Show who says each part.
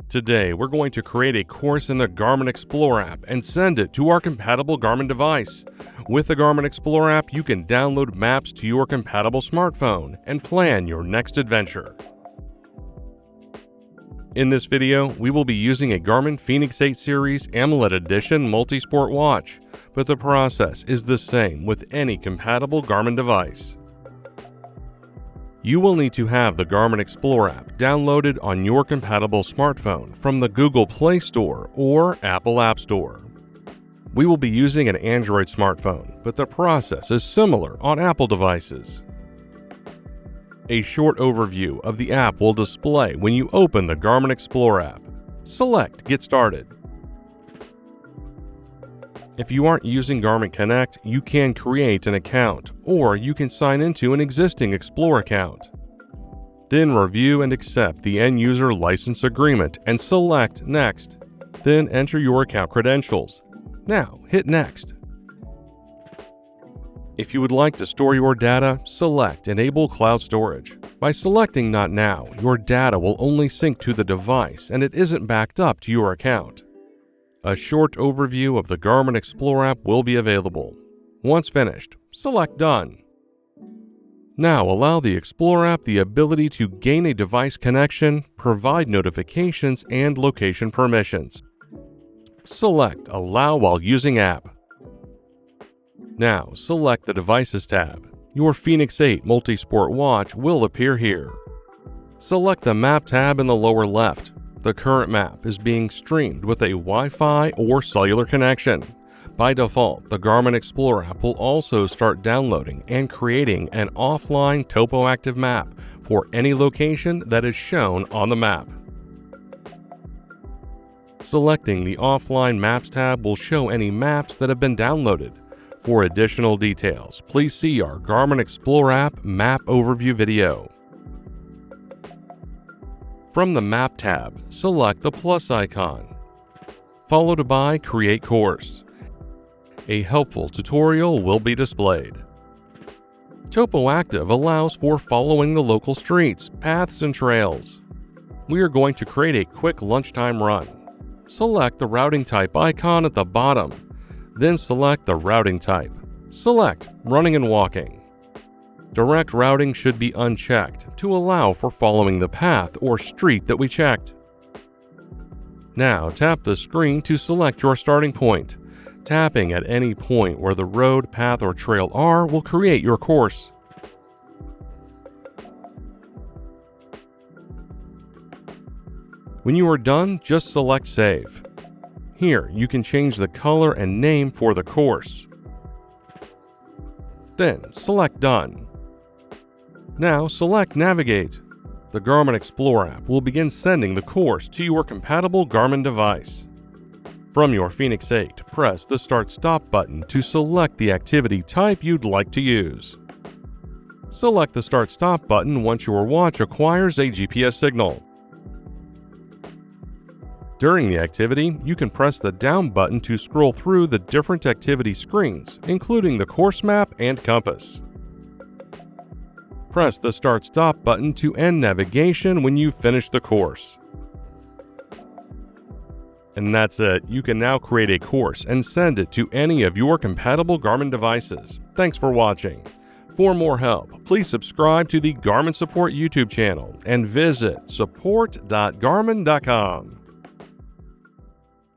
Speaker 1: Today, we're going to create a course in the Garmin Explore app and send it to our compatible Garmin device. With the Garmin Explore app, you can download maps to your compatible smartphone and plan your next adventure. In this video, we will be using a Garmin fēnix 8 Series AMOLED Edition multi-sport watch, but the process is the same with any compatible Garmin device. You will need to have the Garmin Explore app downloaded on your compatible smartphone from the Google Play Store or Apple App Store. We will be using an Android smartphone, but the process is similar on Apple devices. A short overview of the app will display when you open the Garmin Explore app. Select Get Started. If you aren't using Garmin Connect, you can create an account, or you can sign into an existing Explore account. Then review and accept the end-user license agreement and select Next. Then enter your account credentials. Now hit Next. If you would like to store your data, select Enable Cloud Storage. By selecting Not Now, your data will only sync to the device and it isn't backed up to your account. A short overview of the Garmin Explore app will be available. Once finished, select Done. Now allow the Explore app the ability to gain a device connection, provide notifications, and location permissions. Select Allow while using app. Now select the Devices tab. Your fēnix 8 multi-sport watch will appear here. Select the Map tab in the lower left. The current map is being streamed with a Wi-Fi or cellular connection. By default, the Garmin Explore app will also start downloading and creating an offline topo-active map for any location that is shown on the map. Selecting the Offline Maps tab will show any maps that have been downloaded. For additional details, please see our Garmin Explore app map overview video. From the Map tab, select the plus icon, followed by Create Course. A helpful tutorial will be displayed. Topo Active allows for following the local streets, paths, and trails. We are going to create a quick lunchtime run. Select the routing type icon at the bottom. Then select the routing type. Select Running and Walking. Direct routing should be unchecked to allow for following the path or street that we checked. Now tap the screen to select your starting point. Tapping at any point where the road, path, or trail are will create your course. When you are done, just select Save. Here, you can change the color and name for the course. Then, select Done. Now, select Navigate. The Garmin Explore app will begin sending the course to your compatible Garmin device. From your fēnix 8, press the Start-Stop button to select the activity type you'd like to use. Select the Start-Stop button once your watch acquires a GPS signal. During the activity, you can press the down button to scroll through the different activity screens, including the course map and compass. Press the Start-Stop button to end navigation when you finish the course. And that's it. You can now create a course and send it to any of your compatible Garmin devices. Thanks for watching. For more help, please subscribe to the Garmin Support YouTube channel and visit support.garmin.com.